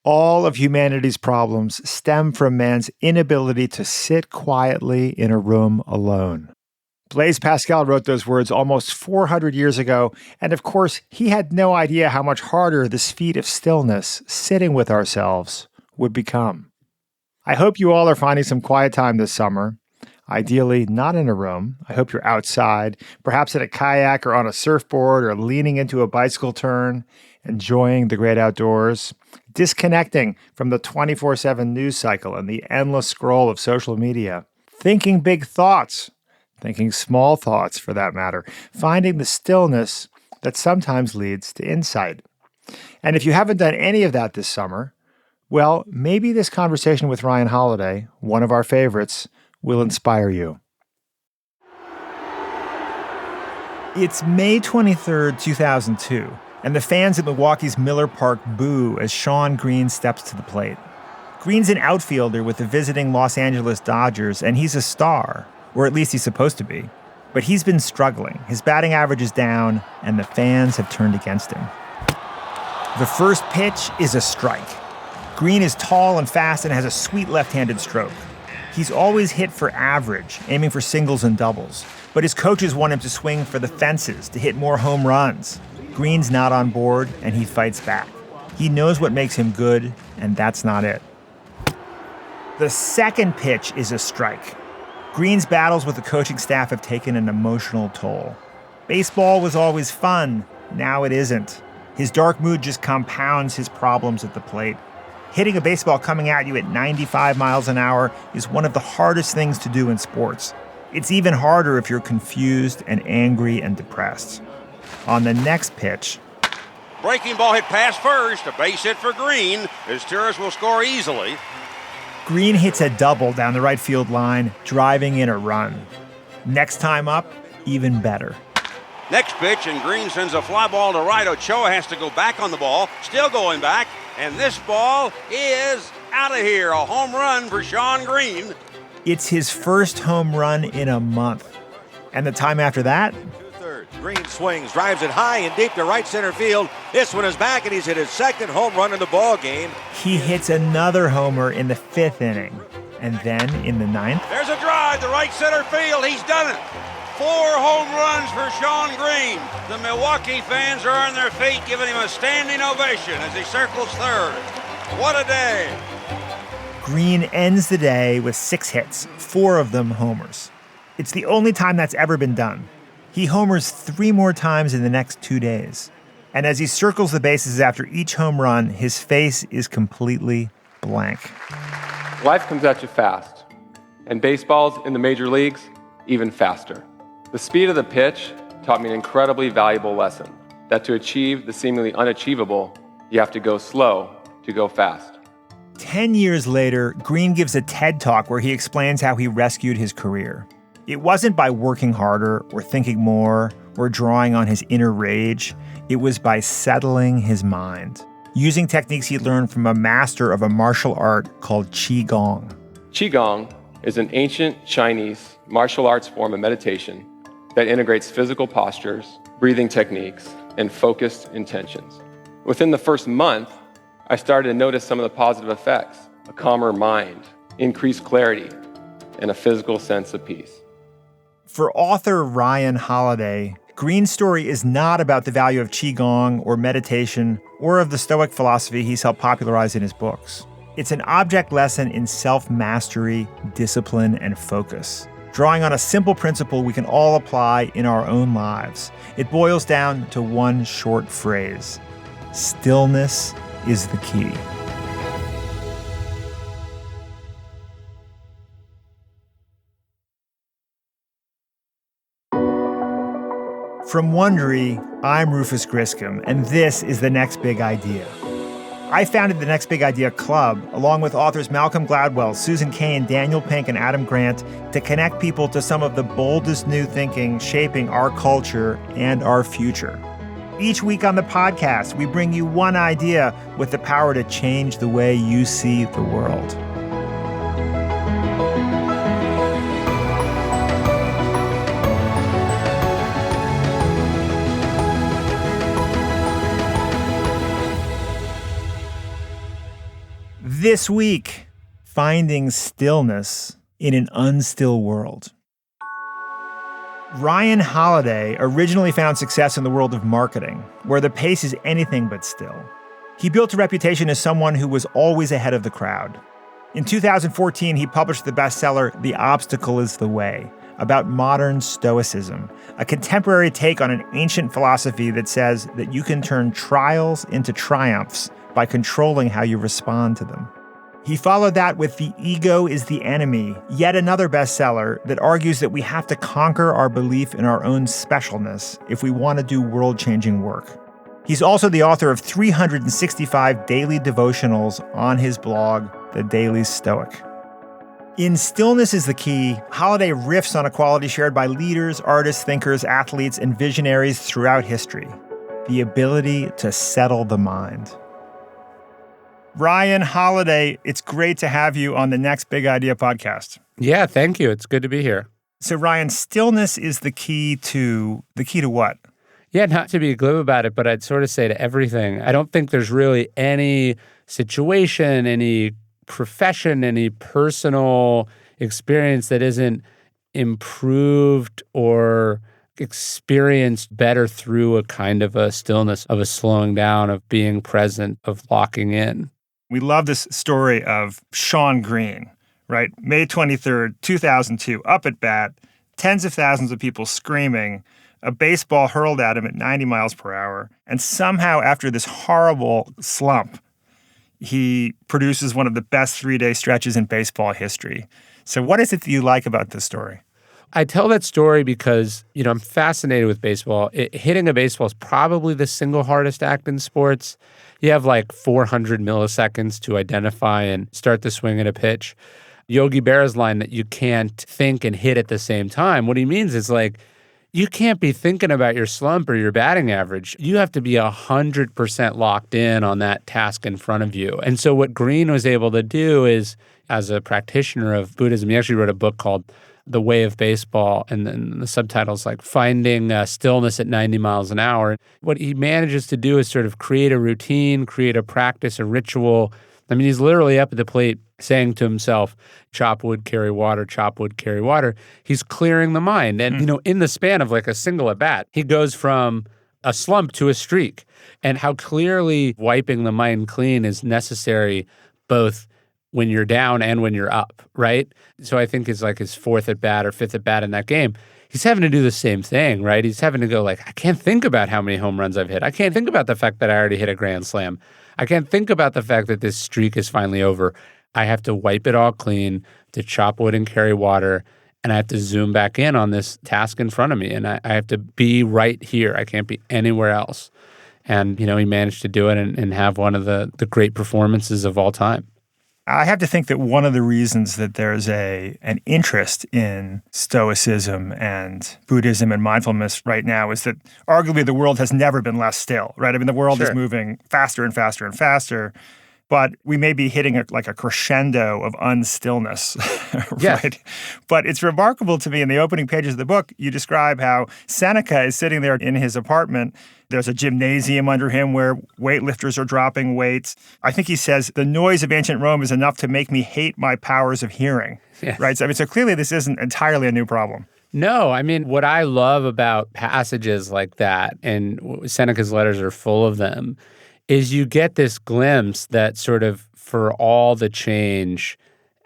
All of humanity's problems stem from man's inability to sit quietly in a room alone. Blaise Pascal wrote those words almost 400 years ago, and of course, he had no idea how much harder this feat of stillness, sitting with ourselves, would become. I hope you all are finding some quiet time this summer. Ideally, not in a room. I hope you're outside, perhaps in a kayak or on a surfboard or leaning into a bicycle turn, enjoying the great outdoors, disconnecting from the 24/7 news cycle and the endless scroll of social media, thinking big thoughts, thinking small thoughts for that matter, finding the stillness that sometimes leads to insight. And if you haven't done any of that this summer, well, maybe this conversation with Ryan Holiday, one of our favorites, will inspire you. It's May 23rd, 2002, and the fans at Milwaukee's Miller Park boo as Shawn Green steps to the plate. Green's an outfielder with the visiting Los Angeles Dodgers, and he's a star, or at least he's supposed to be. But he's been struggling. His batting average is down, and the fans have turned against him. The first pitch is a strike. Green is tall and fast and has a sweet left-handed stroke. He's always hit for average, aiming for singles and doubles. But his coaches want him to swing for the fences, to hit more home runs. Green's not on board, and he fights back. He knows what makes him good, and that's not it. The second pitch is a strike. Green's battles with the coaching staff have taken an emotional toll. Baseball was always fun. Now it isn't. His dark mood just compounds his problems at the plate. Hitting a baseball coming at you at 95 miles an hour is one of the hardest things to do in sports. It's even harder if you're confused and angry and depressed. On the next pitch, breaking ball hit past first, a base hit for Green, as Turris will score easily. Green hits a double down the right field line, driving in a run. Next time up, even better. Next pitch, and Green sends a fly ball to right. Ochoa has to go back on the ball, still going back, and this ball is out of here. A home run for Shawn Green. It's his first home run in a month. And the time after that? Two-thirds. Green swings, drives it high and deep to right center field. This one is back, and he's hit his second home run in the ball game. He hits another homer in the fifth inning. And then in the ninth? There's a drive to right center field. He's done it. 4 home runs for Shawn Green. The Milwaukee fans are on their feet, giving him a standing ovation as he circles third. What a day. Green ends the day with 6 hits, 4 of them homers. It's the only time that's ever been done. He homers 3 more times in the next 2 days. And as he circles the bases after each home run, his face is completely blank. Life comes at you fast, and baseball's in the major leagues even faster. The speed of the pitch taught me an incredibly valuable lesson, that to achieve the seemingly unachievable, you have to go slow to go fast. 10 years later, Green gives a TED Talk where he explains how he rescued his career. It wasn't by working harder or thinking more or drawing on his inner rage. It was by settling his mind, using techniques he learned from a master of a martial art called Qigong. Qigong is an ancient Chinese martial arts form of meditation that integrates physical postures, breathing techniques, and focused intentions. Within the first month, I started to notice some of the positive effects: a calmer mind, increased clarity, and a physical sense of peace. For author Ryan Holiday, Green's story is not about the value of Qigong or meditation or of the Stoic philosophy he's helped popularize in his books. It's an object lesson in self-mastery, discipline, and focus, drawing on a simple principle we can all apply in our own lives. It boils down to one short phrase: stillness is the key. From Wondery, I'm Rufus Griscom, and this is The Next Big Idea. I founded the Next Big Idea Club, along with authors Malcolm Gladwell, Susan Cain, Daniel Pink, and Adam Grant, to connect people to some of the boldest new thinking shaping our culture and our future. Each week on the podcast, we bring you one idea with the power to change the way you see the world. This week, finding stillness in an unstill world. Ryan Holiday originally found success in the world of marketing, where the pace is anything but still. He built a reputation as someone who was always ahead of the crowd. In 2014, he published the bestseller The Obstacle is the Way, about modern stoicism, a contemporary take on an ancient philosophy that says that you can turn trials into triumphs by controlling how you respond to them. He followed that with The Ego is the Enemy, yet another bestseller that argues that we have to conquer our belief in our own specialness if we want to do world-changing work. He's also the author of 365 daily devotionals on his blog, The Daily Stoic. In Stillness is the Key, Holiday riffs on a quality shared by leaders, artists, thinkers, athletes, and visionaries throughout history: the ability to settle the mind. Ryan Holiday, it's great to have you on the Next Big Idea podcast. Yeah, thank you. It's good to be here. So Ryan, stillness is the key to what? Yeah, not to be glib about it, but I'd sort of say to everything. I don't think there's really any situation, any profession, any personal experience that isn't improved or experienced better through a kind of a stillness, of a slowing down, of being present, of locking in. We love this story of Shawn Green, right? May 23rd, 2002, up at bat, tens of thousands of people screaming, a baseball hurled at him at 90 miles per hour. And somehow, after this horrible slump, he produces one of the best three-day stretches in baseball history. So what is it that you like about this story? I tell that story because, I'm fascinated with baseball. Hitting a baseball is probably the single hardest act in sports. You have like 400 milliseconds to identify and start the swing at a pitch. Yogi Berra's line that you can't think and hit at the same time, what he means is like, you can't be thinking about your slump or your batting average. You have to be 100% locked in on that task in front of you. And so what Green was able to do is, as a practitioner of Buddhism, he actually wrote a book called The Way of Baseball, and then the subtitle's like Finding Stillness at 90 miles an hour. What he manages to do is sort of create a routine, create a practice, a ritual. I mean, he's literally up at the plate saying to himself, chop wood, carry water, chop wood, carry water. He's clearing the mind. And, in the span of like a single at bat, he goes from a slump to a streak. And how clearly wiping the mind clean is necessary both when you're down and when you're up, right? So I think it's like his fourth at bat or fifth at bat in that game. He's having to do the same thing, right? He's having to go like, I can't think about how many home runs I've hit. I can't think about the fact that I already hit a grand slam. I can't think about the fact that this streak is finally over. I have to wipe it all clean, to chop wood and carry water, and I have to zoom back in on this task in front of me, and I have to be right here. I can't be anywhere else. And, he managed to do it and have one of the great performances of all time. I have to think that one of the reasons that there's an interest in Stoicism and Buddhism and mindfulness right now is that arguably the world has never been less still, right? I mean, the world is moving faster and faster and faster, but we may be hitting a crescendo of unstillness, right? But it's remarkable to me, in the opening pages of the book, you describe how Seneca is sitting there in his apartment. There's a gymnasium under him where weightlifters are dropping weights. I think he says, the noise of ancient Rome is enough to make me hate my powers of hearing, right? So clearly this isn't entirely a new problem. No, I mean, what I love about passages like that, and Seneca's letters are full of them, is you get this glimpse that sort of, for all the change,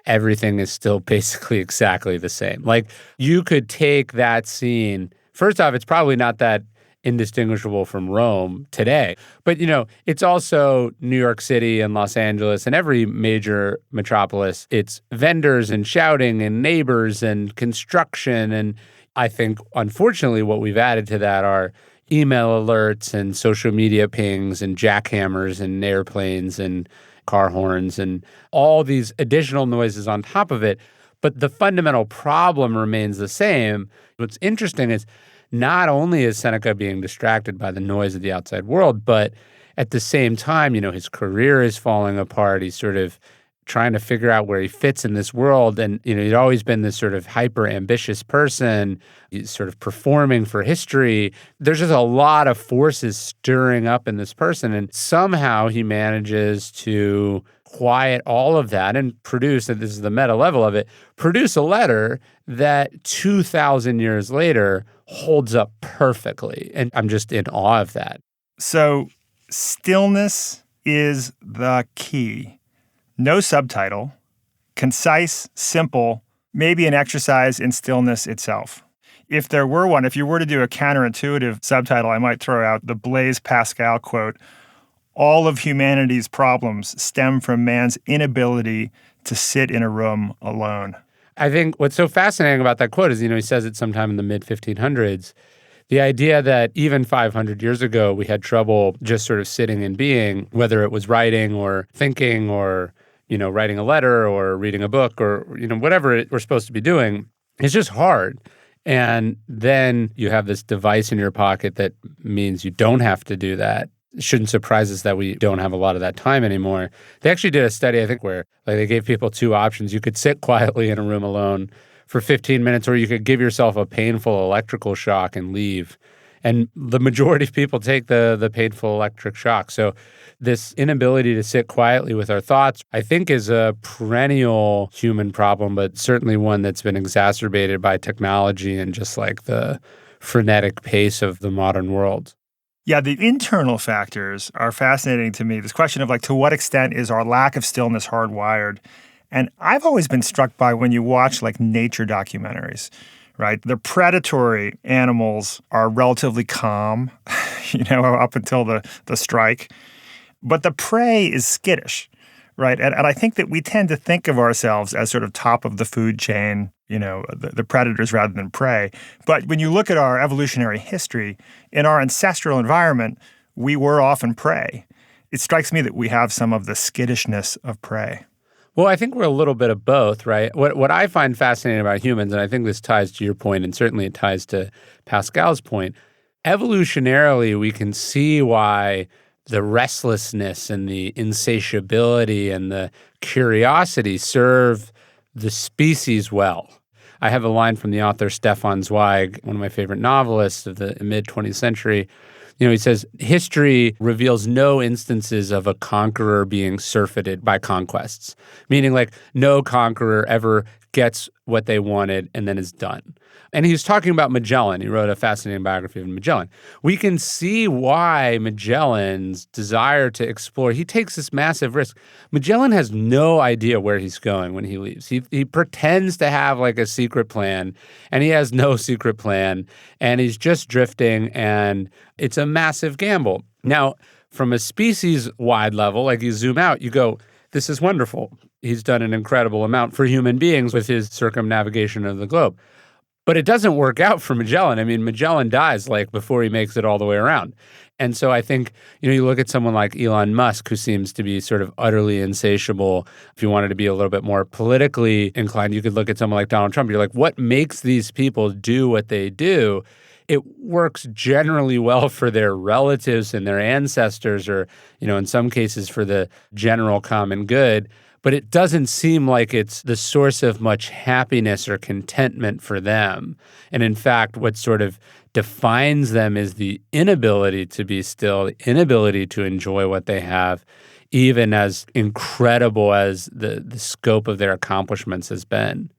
everything is still basically exactly the same. Like, you could take that scene. First off, it's probably not that indistinguishable from Rome today. But, it's also New York City and Los Angeles and every major metropolis. It's vendors and shouting and neighbors and construction. And I think, unfortunately, what we've added to that are email alerts and social media pings and jackhammers and airplanes and car horns and all these additional noises on top of it. But the fundamental problem remains the same. What's interesting is not only is Seneca being distracted by the noise of the outside world, but at the same time, his career is falling apart. He's sort of trying to figure out where he fits in this world. And, he'd always been this sort of hyper-ambitious person. He's sort of performing for history. There's just a lot of forces stirring up in this person. And somehow he manages to quiet all of that and produce, and this is the meta level of it, produce a letter that 2,000 years later holds up perfectly. And I'm just in awe of that. So, stillness is the key. No subtitle, concise, simple, maybe an exercise in stillness itself. If there were one, if you were to do a counterintuitive subtitle, I might throw out the Blaise Pascal quote, "All of humanity's problems stem from man's inability to sit in a room alone." I think what's so fascinating about that quote is, he says it sometime in the mid-1500s, the idea that even 500 years ago, we had trouble just sort of sitting and being, whether it was writing or thinking or, writing a letter or reading a book or, whatever we're supposed to be doing. It's just hard. And then you have this device in your pocket that means you don't have to do that. It shouldn't surprise us that we don't have a lot of that time anymore. They actually did a study, I think, where they gave people two options. You could sit quietly in a room alone for 15 minutes, or you could give yourself a painful electrical shock and leave. And the majority of people take the painful electric shock. So this inability to sit quietly with our thoughts, I think, is a perennial human problem, but certainly one that's been exacerbated by technology and just like the frenetic pace of the modern world. Yeah, the internal factors are fascinating to me. This question of to what extent is our lack of stillness hardwired? And I've always been struck by when you watch nature documentaries, right? The predatory animals are relatively calm, up until the strike. But the prey is skittish, right? And I think that we tend to think of ourselves as sort of top of the food chain, the predators rather than prey. But when you look at our evolutionary history, in our ancestral environment, we were often prey. It strikes me that we have some of the skittishness of prey. Well, I think we're a little bit of both, right? What I find fascinating about humans, and I think this ties to your point, and certainly it ties to Pascal's point, evolutionarily, we can see why the restlessness and the insatiability and the curiosity serve the species well. I have a line from the author Stefan Zweig, one of my favorite novelists of the mid-20th century. He says, history reveals no instances of a conqueror being surfeited by conquests, meaning no conqueror ever gets what they wanted and then is done. And he was talking about Magellan. He wrote a fascinating biography of Magellan. We can see why Magellan's desire to explore, he takes this massive risk. Magellan has no idea where he's going when he leaves. He pretends to have a secret plan, and he has no secret plan, and he's just drifting, and it's a massive gamble. Now, from a species-wide level, you zoom out, you go, this is wonderful. He's done an incredible amount for human beings with his circumnavigation of the globe. But it doesn't work out for Magellan. I mean, Magellan dies before he makes it all the way around. And so I think, you look at someone like Elon Musk, who seems to be sort of utterly insatiable. If you wanted to be a little bit more politically inclined, you could look at someone like Donald Trump. You're like, what makes these people do what they do? It works generally well for their relatives and their ancestors, or, in some cases for the general common good. But it doesn't seem like it's the source of much happiness or contentment for them. And in fact, what sort of defines them is the inability to be still, the inability to enjoy what they have, even as incredible as the scope of their accomplishments has been.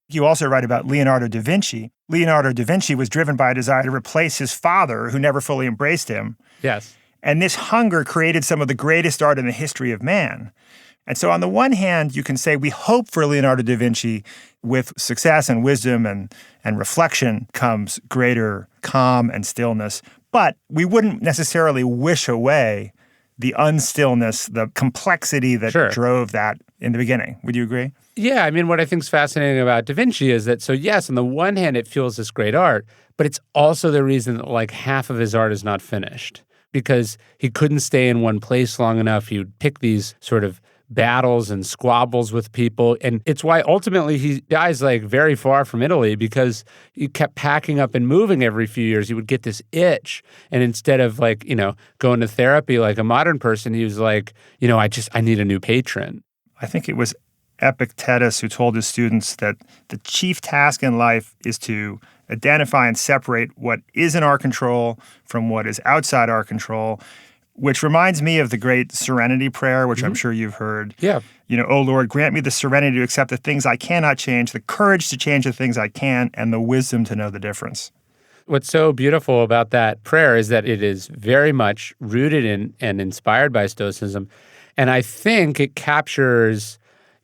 You also write about Leonardo da Vinci. Leonardo da Vinci was driven by a desire to replace his father, who never fully embraced him. Yes. And this hunger created some of the greatest art in the history of man. And so on the one hand, you can say we hope for Leonardo da Vinci with success and wisdom and reflection comes greater calm and stillness. But we wouldn't necessarily wish away the unstillness, the complexity that drove that in the beginning. Would you agree? Yeah, I mean, what I think is fascinating about Da Vinci is that, so yes, on the one hand, it fuels this great art, but it's also the reason that half of his art is not finished because he couldn't stay in one place long enough. He would pick these sort of battles and squabbles with people. And it's why ultimately he dies very far from Italy, because he kept packing up and moving every few years. He would get this itch. And instead of going to therapy like a modern person, he was I need a new patron. I think it was Epictetus who told his students that the chief task in life is to identify and separate what is in our control from what is outside our control. which reminds me of the great serenity prayer, which I'm sure you've heard. Yeah. Oh Lord, grant me the serenity to accept the things I cannot change, the courage to change the things I can, and the wisdom to know the difference. What's so beautiful about that prayer is that it is very much rooted in and inspired by Stoicism. And I think it captures,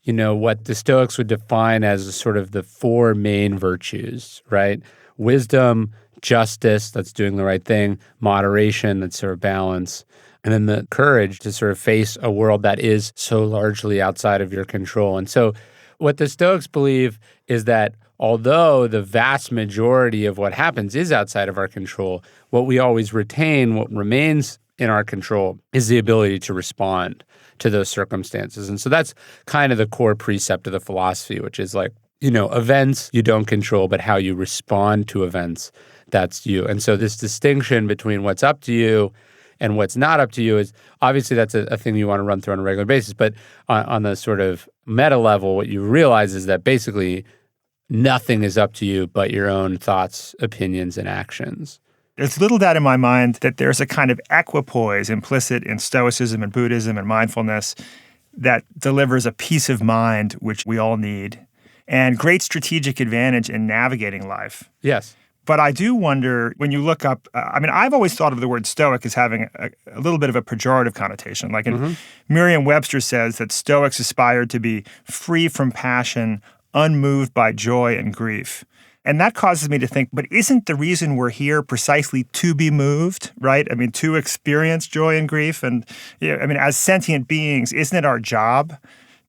what the Stoics would define as sort of the four main virtues, right? Wisdom, justice, that's doing the right thing, moderation, that's sort of balance, and then the courage to sort of face a world that is so largely outside of your control. And so what the Stoics believe is that although the vast majority of what happens is outside of our control, what we always retain, what remains in our control, is the ability to respond to those circumstances. And so that's kind of the core precept of the philosophy, which is like, events you don't control, but how you respond to events, that's you. And so this distinction between what's up to you and what's not up to you is obviously that's a thing you want to run through on a regular basis. But on the sort of meta level, what you realize is that basically nothing is up to you but your own thoughts, opinions, and actions. There's little doubt in my mind that there's a kind of equipoise implicit in Stoicism and Buddhism and mindfulness that delivers a peace of mind, which we all need, and great strategic advantage in navigating life. Yes. But I do wonder, when you look up, I've always thought of the word Stoic as having a little bit of a pejorative connotation. Like Merriam-Webster says that Stoics aspired to be free from passion, unmoved by joy and grief. And that causes me to think, but isn't the reason we're here precisely to be moved, right? To experience joy and grief? And as sentient beings, isn't it our job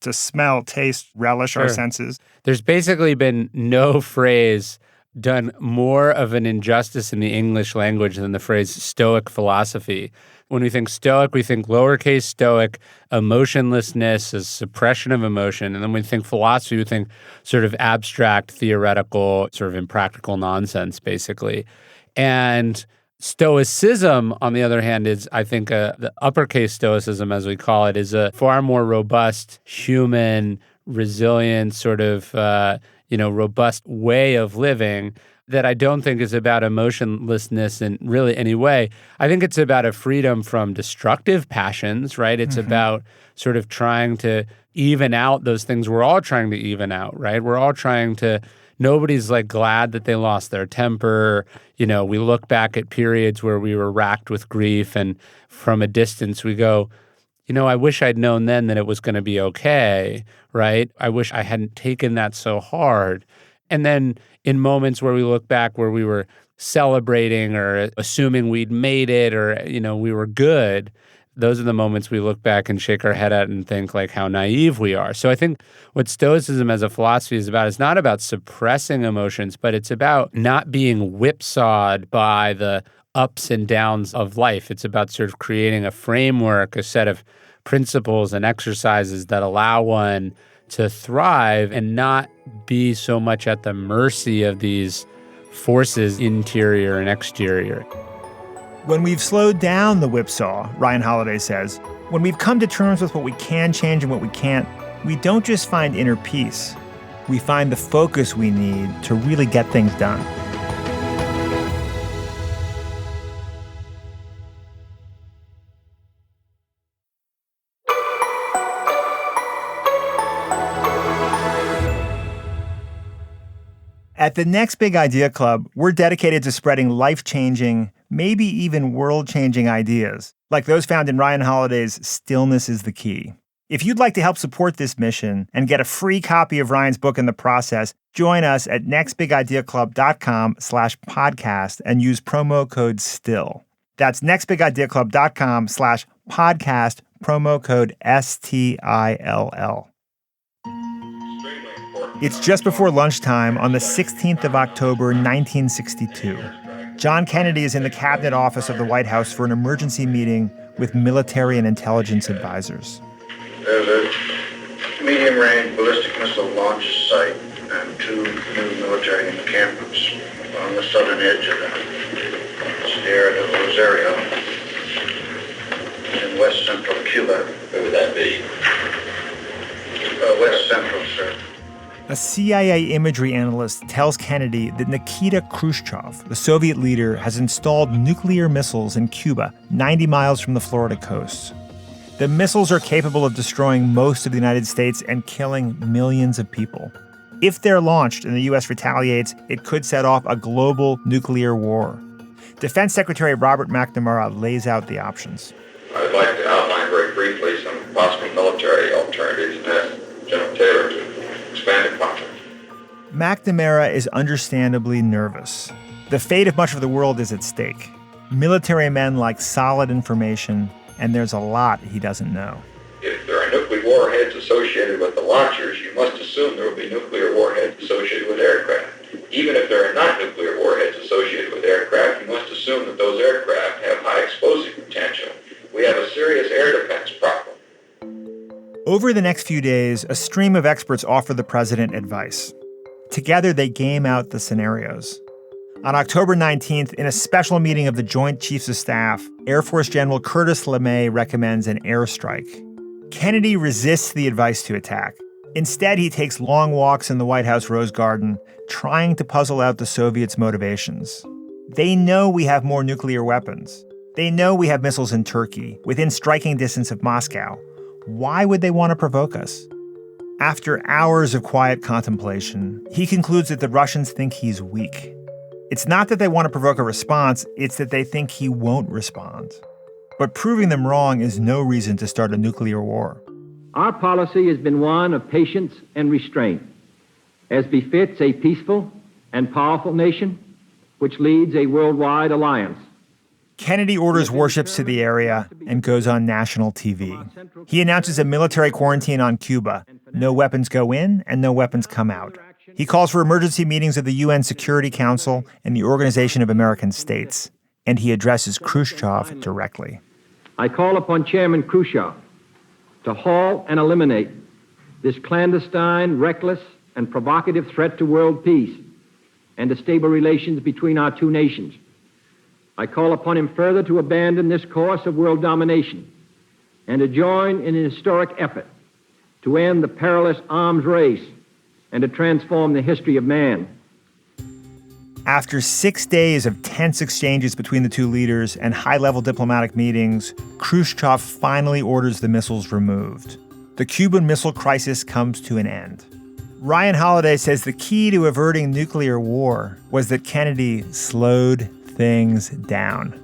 to smell, taste, relish our senses? There's basically been no phrase done more of an injustice in the English language than the phrase Stoic philosophy. When we think Stoic, we think lowercase Stoic, emotionlessness, a suppression of emotion. And then when we think philosophy, we think sort of abstract, theoretical, sort of impractical nonsense, basically. And Stoicism, on the other hand, is, I think, the uppercase Stoicism, as we call it, is a far more robust, human, resilient, sort of, robust way of living that I don't think is about emotionlessness in really any way. I think it's about a freedom from destructive passions, right? It's about sort of trying to even out those things we're all trying to even out, right? We're all trying to, nobody's like glad that they lost their temper. We look back at periods where we were racked with grief, and from a distance we go, I wish I'd known then that it was going to be okay, right? I wish I hadn't taken that so hard. And then in moments where we look back where we were celebrating or assuming we'd made it or, we were good, those are the moments we look back and shake our head at and think like how naive we are. So I think what Stoicism as a philosophy is about is not about suppressing emotions, but it's about not being whipsawed by the ups and downs of life. It's about sort of creating a framework, a set of principles and exercises that allow one to thrive and not be so much at the mercy of these forces, interior and exterior. When we've slowed down the whipsaw, Ryan Holiday says, when we've come to terms with what we can change and what we can't, we don't just find inner peace. We find the focus we need to really get things done. At the Next Big Idea Club, we're dedicated to spreading life-changing, maybe even world-changing ideas, like those found in Ryan Holiday's Stillness Is the Key. If you'd like to help support this mission and get a free copy of Ryan's book in the process, join us at nextbigideaclub.com/podcast and use promo code STILL. That's nextbigideaclub.com/podcast, promo code STILL. It's just before lunchtime on the 16th of October, 1962. John Kennedy is in the cabinet office of the White House for an emergency meeting with military and intelligence advisors. There's a medium-range ballistic missile launch site and 2 new military encampments on the southern edge of the Sierra de Rosario in west central Cuba. Where would that be? West central, sir. A CIA imagery analyst tells Kennedy that Nikita Khrushchev, the Soviet leader, has installed nuclear missiles in Cuba, 90 miles from the Florida coast. The missiles are capable of destroying most of the United States and killing millions of people. If they're launched and the U.S. retaliates, it could set off a global nuclear war. Defense Secretary Robert McNamara lays out the options. I'd like to outline very briefly some possible military alternatives and ask General Taylor to expand upon them. McNamara is understandably nervous. The fate of much of the world is at stake. Military men like solid information, and there's a lot he doesn't know. If there are nuclear warheads associated with the launchers, you must assume there will be nuclear warheads associated with aircraft. Even if there are not nuclear warheads associated with aircraft, you must assume that those aircraft have high explosive potential. We have a serious air defense problem. Over the next few days, a stream of experts offer the president advice. Together, they game out the scenarios. On October 19th, in a special meeting of the Joint Chiefs of Staff, Air Force General Curtis LeMay recommends an airstrike. Kennedy resists the advice to attack. Instead, he takes long walks in the White House Rose Garden, trying to puzzle out the Soviets' motivations. They know we have more nuclear weapons. They know we have missiles in Turkey, within striking distance of Moscow. Why would they want to provoke us? After hours of quiet contemplation, he concludes that the Russians think he's weak. It's not that they want to provoke a response, it's that they think he won't respond. But proving them wrong is no reason to start a nuclear war. Our policy has been one of patience and restraint, as befits a peaceful and powerful nation which leads a worldwide alliance. Kennedy orders warships to the area and goes on national TV. He announces a military quarantine on Cuba. No weapons go in and no weapons come out. He calls for emergency meetings of the UN Security Council and the Organization of American States. And he addresses Khrushchev directly. I call upon Chairman Khrushchev to halt and eliminate this clandestine, reckless, and provocative threat to world peace and to stable relations between our two nations. I call upon him further to abandon this course of world domination and to join in an historic effort to end the perilous arms race and to transform the history of man. After 6 days of tense exchanges between the two leaders and high-level diplomatic meetings, Khrushchev finally orders the missiles removed. The Cuban Missile Crisis comes to an end. Ryan Holiday says the key to averting nuclear war was that Kennedy slowed things down.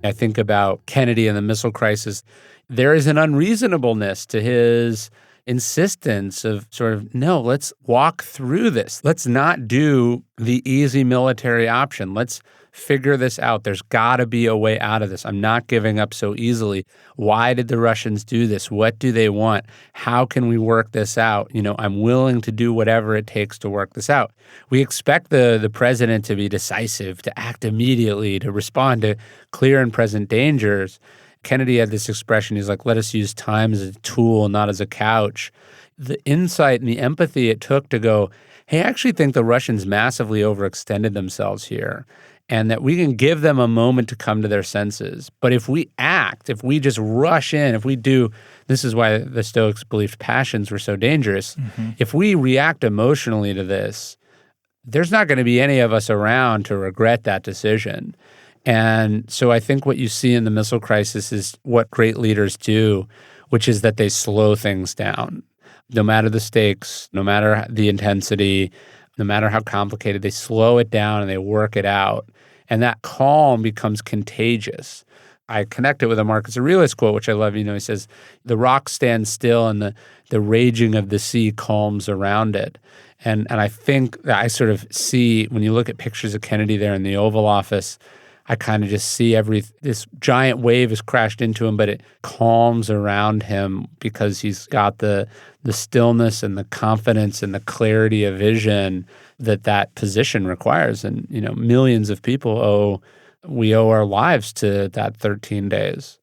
I think about Kennedy and the missile crisis. There is an unreasonableness to his insistence of sort of, no, let's walk through this. Let's not do the easy military option. Let's figure this out. There's got to be a way out of this. I'm not giving up so easily. Why did the Russians do this? What do they want? How can we work this out? I'm willing to do whatever it takes to work this out. We expect the president to be decisive, to act immediately, to respond to clear and present dangers. Kennedy had this expression, he's like, let us use time as a tool, not as a couch. The insight and the empathy it took to go, hey, I actually think the Russians massively overextended themselves here and that we can give them a moment to come to their senses. But if we act, if we just rush in, if we do, this is why the Stoics believed passions were so dangerous. Mm-hmm. If we react emotionally to this, there's not going to be any of us around to regret that decision. And so I think what you see in the missile crisis is what great leaders do, which is that they slow things down. No matter the stakes, no matter the intensity, no matter how complicated, they slow it down and they work it out. And that calm becomes contagious. I connect it with a Marcus Aurelius quote, which I love. He says, the rock stands still and the raging of the sea calms around it. And I think that I sort of see, when you look at pictures of Kennedy there in the Oval Office, I kind of just see this giant wave has crashed into him, but it calms around him because he's got the stillness and the confidence and the clarity of vision that position requires. And, millions of people we owe our lives to that 13 days.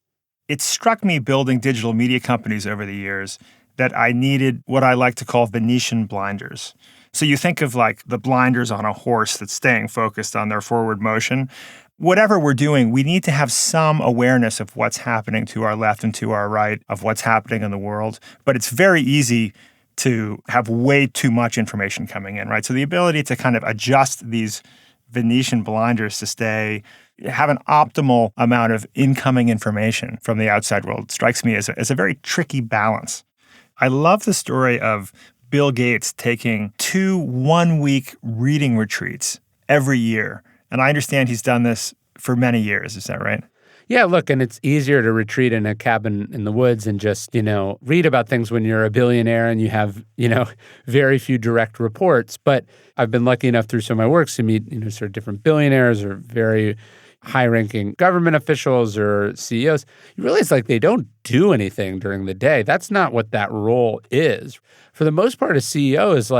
It struck me building digital media companies over the years that I needed what I like to call Venetian blinders. So you think of like the blinders on a horse that's staying focused on their forward motion. Whatever we're doing, we need to have some awareness of what's happening to our left and to our right, of what's happening in the world. But it's very easy to have way too much information coming in, right? So the ability to kind of adjust these Venetian blinders to have an optimal amount of incoming information from the outside world strikes me as a very tricky balance. I love the story of Bill Gates taking 2 one-week reading retreats every year. And I understand he's done this for many years. Is that right? Yeah, look, and it's easier to retreat in a cabin in the woods and just, read about things when you're a billionaire and you have, very few direct reports. But I've been lucky enough through some of my works to meet, sort of different billionaires or very high-ranking government officials or CEOs. You realize they don't do anything during the day. That's not what that role is. For the most part, a CEO is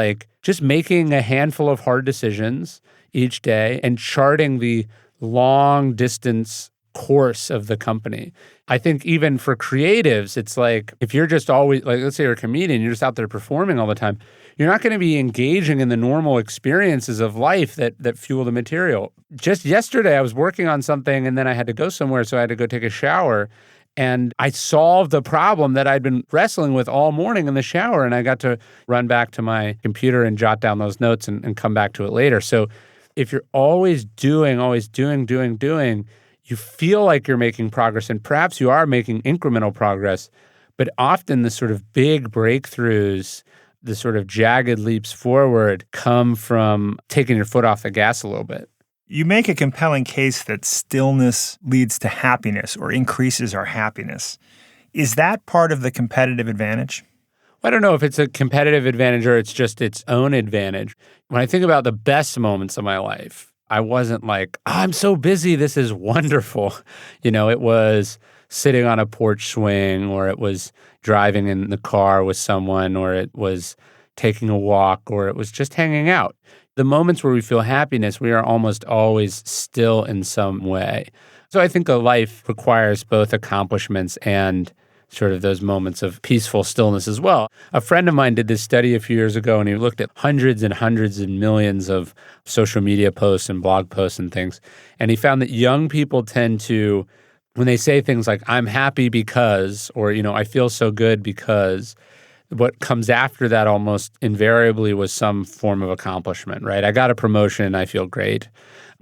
just making a handful of hard decisions each day and charting the long distance course of the company. I think even for creatives, it's if you're just always, let's say you're a comedian, you're just out there performing all the time, you're not going to be engaging in the normal experiences of life that fuel the material. Just yesterday, I was working on something and then I had to go somewhere, so I had to go take a shower. And I solved the problem that I'd been wrestling with all morning in the shower, and I got to run back to my computer and jot down those notes and come back to it later. So if you're always doing, you feel like you're making progress, and perhaps you are making incremental progress, but often the sort of big breakthroughs, the sort of jagged leaps forward come from taking your foot off the gas a little bit. You make a compelling case that stillness leads to happiness or increases our happiness. Is that part of the competitive advantage? I don't know if it's a competitive advantage or it's just its own advantage. When I think about the best moments of my life, I wasn't I'm so busy, this is wonderful. It was sitting on a porch swing, or it was driving in the car with someone, or it was taking a walk, or it was just hanging out. The moments where we feel happiness, we are almost always still in some way. So I think a life requires both accomplishments and sort of those moments of peaceful stillness as well. A friend of mine did this study a few years ago, and he looked at hundreds and hundreds and millions of social media posts and blog posts and things. And he found that young people tend to, when they say things like, I'm happy because, or, I feel so good because, what comes after that almost invariably was some form of accomplishment, right? I got a promotion and I feel great.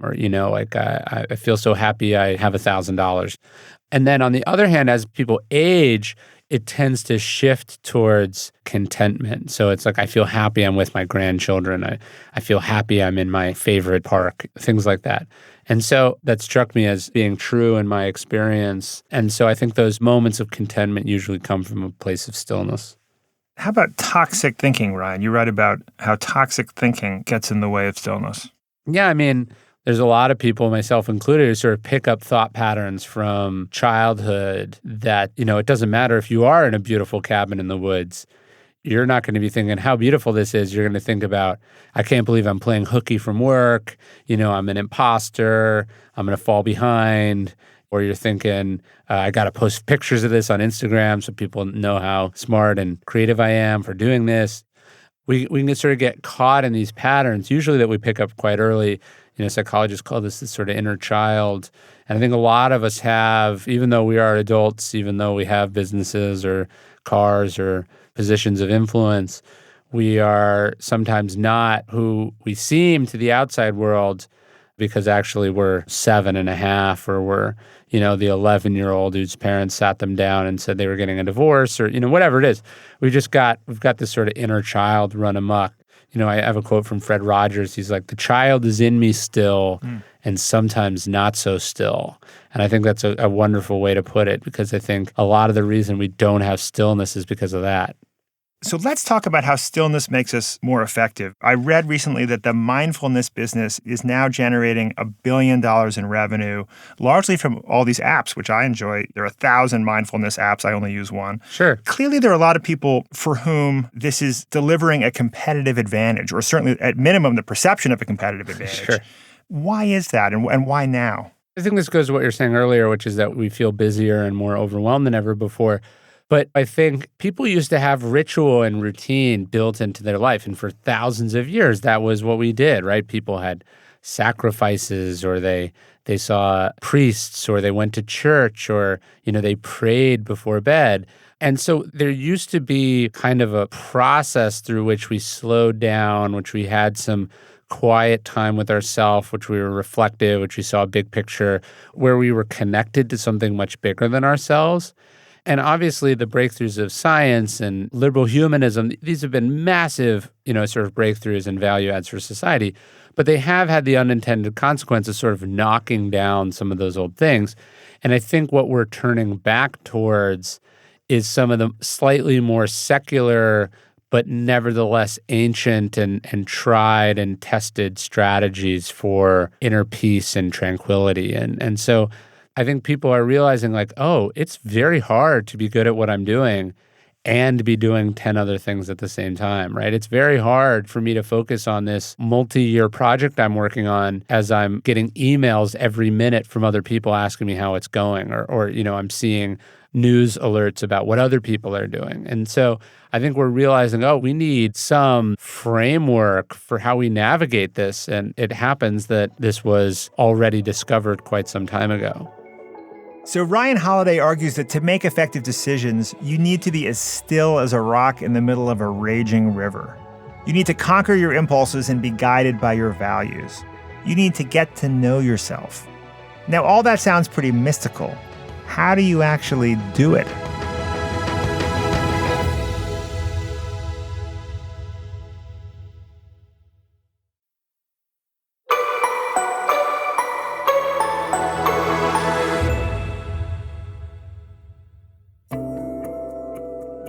Or, I feel so happy I have $1,000. And then on the other hand, as people age, it tends to shift towards contentment. So it's I feel happy I'm with my grandchildren. I feel happy I'm in my favorite park, things like that. And so that struck me as being true in my experience. And so I think those moments of contentment usually come from a place of stillness. How about toxic thinking, Ryan? You write about how toxic thinking gets in the way of stillness. Yeah, there's a lot of people, myself included, who sort of pick up thought patterns from childhood that, it doesn't matter if you are in a beautiful cabin in the woods. You're not going to be thinking how beautiful this is. You're going to think about, I can't believe I'm playing hooky from work. I'm an imposter. I'm going to fall behind. Or you're thinking, I got to post pictures of this on Instagram so people know how smart and creative I am for doing this. We can sort of get caught in these patterns, usually that we pick up quite early. Psychologists call this sort of inner child. And I think a lot of us have, even though we are adults, even though we have businesses or cars or positions of influence, we are sometimes not who we seem to the outside world because actually we're 7.5 or we're, the 11-year-old whose parents sat them down and said they were getting a divorce or, whatever it is. We've got this sort of inner child run amok. I have a quote from Fred Rogers. He's like, the child is in me still and sometimes not so still. And I think that's a wonderful way to put it because I think a lot of the reason we don't have stillness is because of that. So let's talk about how stillness makes us more effective. I read recently that the mindfulness business is now generating $1 billion in revenue, largely from all these apps, which I enjoy. There are 1,000 mindfulness apps. I only use one. Sure. Clearly, there are a lot of people for whom this is delivering a competitive advantage, or certainly at minimum, the perception of a competitive advantage. Sure. Why is that, and why now? I think this goes to what you're saying earlier, which is that we feel busier and more overwhelmed than ever before. But I think people used to have ritual and routine built into their life. And for thousands of years, that was what we did, right? People had sacrifices or they saw priests or they went to church or, they prayed before bed. And so there used to be kind of a process through which we slowed down, which we had some quiet time with ourselves, which we were reflective, which we saw a big picture, where we were connected to something much bigger than ourselves. And obviously the breakthroughs of science and liberal humanism, these have been massive, sort of breakthroughs and value adds for society. But they have had the unintended consequences sort of knocking down some of those old things. And I think what we're turning back towards is some of the slightly more secular, but nevertheless ancient and tried and tested strategies for inner peace and tranquility. And so I think people are realizing like, oh, it's very hard to be good at what I'm doing and be doing 10 other things at the same time, right? It's very hard for me to focus on this multi-year project I'm working on as I'm getting emails every minute from other people asking me how it's going, or I'm seeing news alerts about what other people are doing. And so I think we're realizing, oh, we need some framework for how we navigate this. And it happens that this was already discovered quite some time ago. So Ryan Holiday argues that to make effective decisions, you need to be as still as a rock in the middle of a raging river. You need to conquer your impulses and be guided by your values. You need to get to know yourself. Now, all that sounds pretty mystical. How do you actually do it?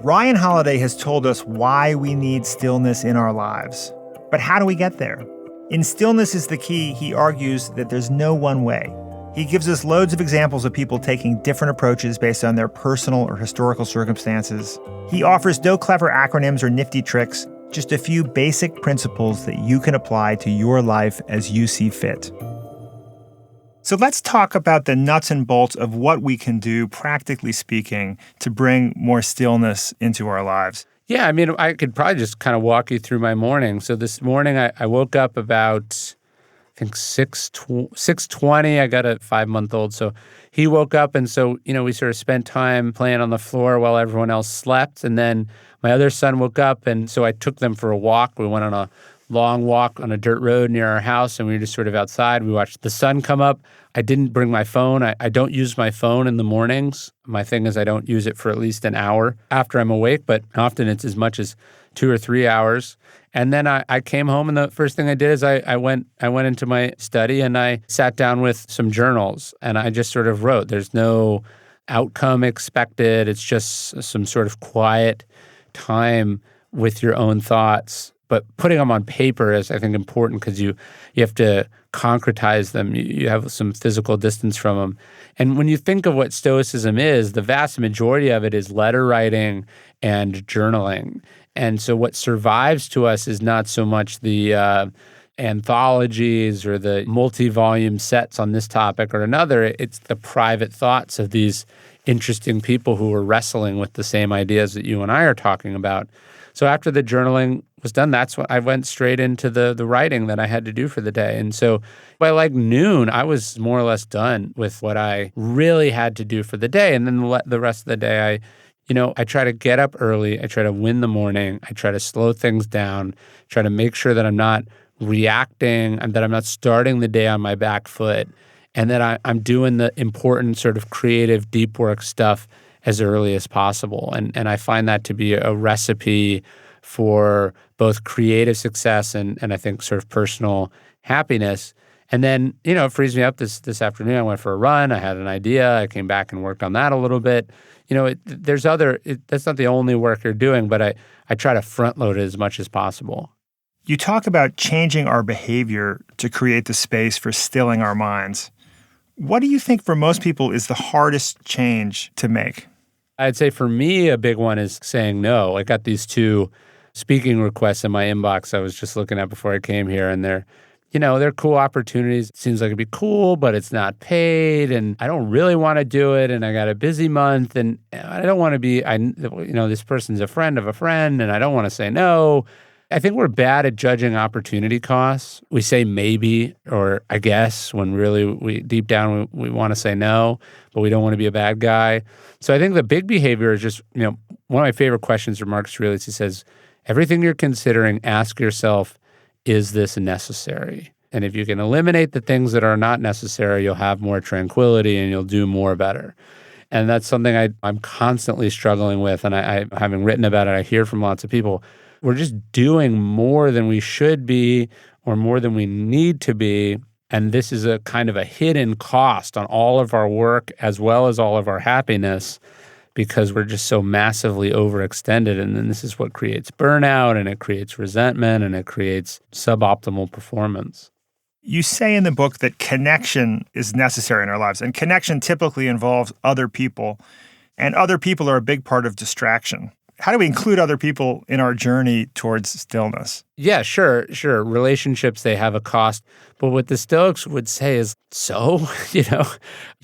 Ryan Holiday has told us why we need stillness in our lives. But how do we get there? In Stillness Is the Key, he argues that there's no one way. He gives us loads of examples of people taking different approaches based on their personal or historical circumstances. He offers no clever acronyms or nifty tricks, just a few basic principles that you can apply to your life as you see fit. So let's talk about the nuts and bolts of what we can do, practically speaking, to bring more stillness into our lives. Yeah, I mean, I could probably just kind of walk you through my morning. So this morning I woke up about, I think 6:20. I got a 5-month-old, so he woke up, and so we sort of spent time playing on the floor while everyone else slept. And then my other son woke up, and so I took them for a walk. We went on a long walk on a dirt road near our house, and we were just sort of outside. We watched the sun come up. I didn't bring my phone. I don't use my phone in the mornings. My thing is I don't use it for at least an hour after I'm awake, but often it's as much as 2 or 3 hours. And then I came home, and the first thing I did is I went into my study and I sat down with some journals, and I just sort of wrote. There's no outcome expected. It's just some sort of quiet time with your own thoughts. But putting them on paper is, I think, important because you have to concretize them. You have some physical distance from them. And when you think of what Stoicism is, the vast majority of it is letter writing and journaling. And so what survives to us is not so much the anthologies or the multi-volume sets on this topic or another. It's the private thoughts of these interesting people who are wrestling with the same ideas that you and I are talking about. So after the journaling was done, that's when I went straight into the writing that I had to do for the day. And so by like noon, I was more or less done with what I really had to do for the day. And then the rest of the day, I try to get up early. I try to win the morning. I try to slow things down, try to make sure that I'm not reacting and that I'm not starting the day on my back foot, and that I'm doing the important sort of creative deep work stuff as early as possible. And I find that to be a recipe for both creative success and I think sort of personal happiness. And then, it frees me up this afternoon. I went for a run. I had an idea. I came back and worked on that a little bit. That's not the only work you're doing, but I try to front load it as much as possible. You talk about changing our behavior to create the space for stilling our minds. What do you think for most people is the hardest change to make? I'd say for me, a big one is saying no. I got these 2 speaking requests in my inbox I was just looking at before I came here, and they're cool opportunities. It seems like it'd be cool, but it's not paid, and I don't really want to do it, and I got a busy month, and I don't want to be, this person's a friend of a friend, and I don't want to say no. I think we're bad at judging opportunity costs. We say maybe or I guess when really we deep down we want to say no, but we don't want to be a bad guy. So I think the big behavior is just, one of my favorite questions from Marcus Aurelius, he says, everything you're considering, ask yourself, is this necessary? And if you can eliminate the things that are not necessary, you'll have more tranquility and you'll do more better. And that's something I'm constantly struggling with. And I having written about it, I hear from lots of people, we're just doing more than we should be or more than we need to be. And this is a kind of a hidden cost on all of our work as well as all of our happiness because we're just so massively overextended. And then this is what creates burnout and it creates resentment and it creates suboptimal performance. You say in the book that connection is necessary in our lives, and connection typically involves other people, and other people are a big part of distraction. How do we include other people in our journey towards stillness? Yeah, sure. Relationships, they have a cost. But what the Stoics would say is, you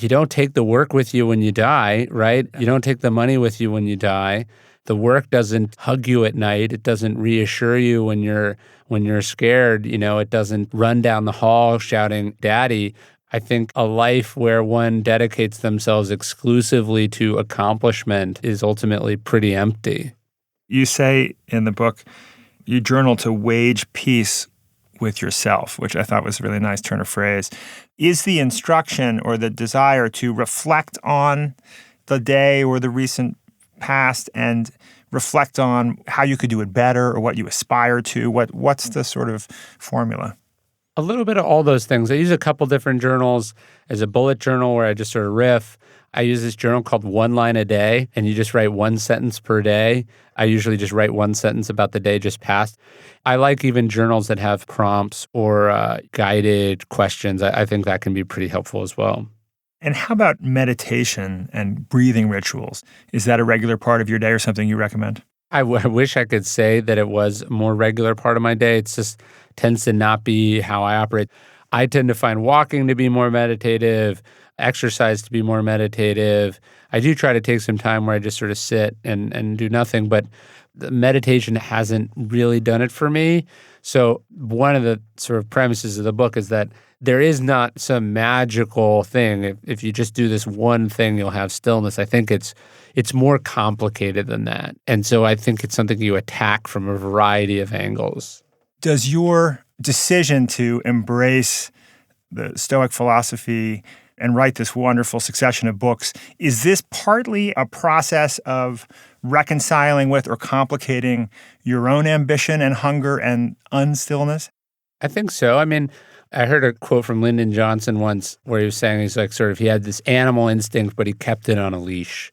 don't take the work with you when you die, right? You don't take the money with you when you die. The work doesn't hug you at night. It doesn't reassure you when you're scared. It doesn't run down the hall shouting, "Daddy." I think a life where one dedicates themselves exclusively to accomplishment is ultimately pretty empty. You say in the book, you journal to wage peace with yourself, which I thought was a really nice turn of phrase. Is the instruction or the desire to reflect on the day or the recent past and reflect on how you could do it better or what you aspire to? What's the sort of formula? A little bit of all those things. I use a couple different journals. As a bullet journal where I just sort of riff. I use this journal called One Line a Day, and you just write one sentence per day. I usually just write one sentence about the day just passed. I like even journals that have prompts or guided questions. I think that can be pretty helpful as well. And how about meditation and breathing rituals? Is that a regular part of your day or something you recommend? I wish I could say that it was a more regular part of my day. It just tends to not be how I operate. I tend to find walking to be more meditative, exercise to be more meditative. I do try to take some time where I just sort of sit and do nothing, but the meditation hasn't really done it for me. So one of the sort of premises of the book is that there is not some magical thing. If you just do this one thing, you'll have stillness. I think it's more complicated than that. And so I think it's something you attack from a variety of angles. Does your decision to embrace the Stoic philosophy and write this wonderful succession of books, is this partly a process of reconciling with or complicating your own ambition and hunger and unstillness? I think so. I mean, I heard a quote from Lyndon Johnson once where he was saying he had this animal instinct, but he kept it on a leash.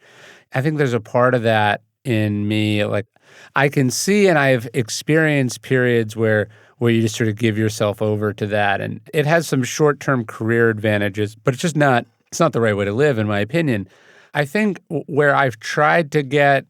I think there's a part of that in me. Like I can see and I've experienced periods where you just sort of give yourself over to that. And it has some short-term career advantages, but it's not the right way to live, in my opinion. I think where I've tried to get,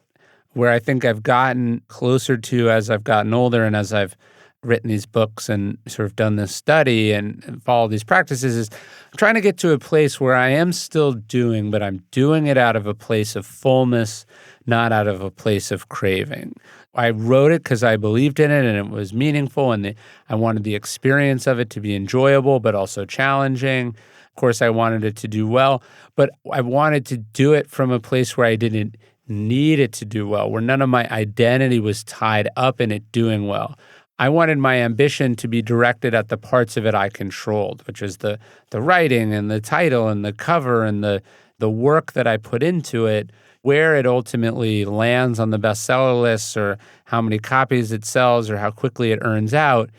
where I think I've gotten closer to as I've gotten older and as I've written these books and sort of done this study and followed these practices is I'm trying to get to a place where I am still doing, but I'm doing it out of a place of fullness, not out of a place of craving. I wrote it because I believed in it and it was meaningful and I wanted the experience of it to be enjoyable but also challenging. Of course, I wanted it to do well, but I wanted to do it from a place where I didn't need it to do well, where none of my identity was tied up in it doing well. I wanted my ambition to be directed at the parts of it I controlled, which is the writing and the title and the cover and the work that I put into it, where it ultimately lands on the bestseller lists or how many copies it sells or how quickly it earns out.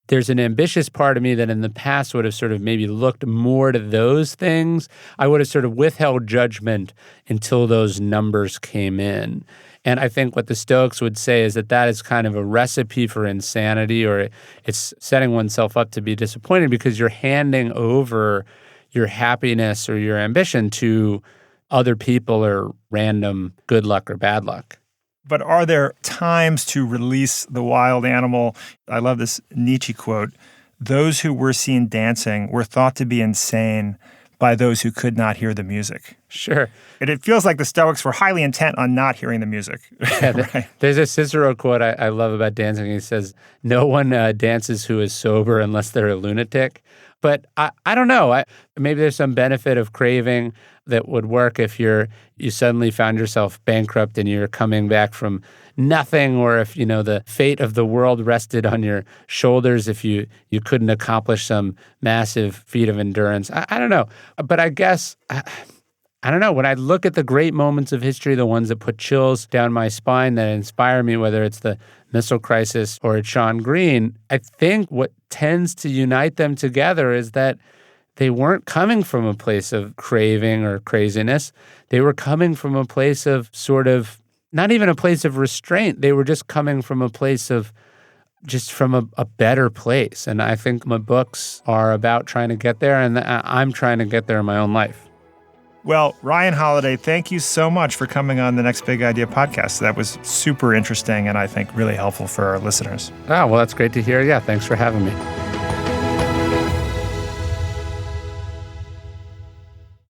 There's an ambitious part of me that in the past would have sort of maybe looked more to those things. I would have sort of withheld judgment until those numbers came in. And I think what the Stoics would say is that is kind of a recipe for insanity, or it's setting oneself up to be disappointed because you're handing over your happiness or your ambition to other people or random good luck or bad luck. But are there times to release the wild animal? I love this Nietzsche quote. Those who were seen dancing were thought to be insane, by those who could not hear the music. Sure. And it feels like the Stoics were highly intent on not hearing the music. Yeah, right. There's a Cicero quote I love about dancing. He says, no one dances who is sober unless they're a lunatic. But I don't know. Maybe there's some benefit of craving that would work if you suddenly found yourself bankrupt and you're coming back from nothing, or if, the fate of the world rested on your shoulders, if you couldn't accomplish some massive feat of endurance. I don't know. But I guess, I don't know. When I look at the great moments of history, the ones that put chills down my spine, that inspire me, whether it's the missile crisis or it's Sean Green, I think what tends to unite them together is that they weren't coming from a place of craving or craziness. They were coming from a place of sort of, not even a place of restraint. They were just coming from a place of, just from a better place. And I think my books are about trying to get there, and I'm trying to get there in my own life. Well, Ryan Holiday, thank you so much for coming on the Next Big Idea podcast. That was super interesting and I think really helpful for our listeners. Oh, well, that's great to hear. Yeah, thanks for having me.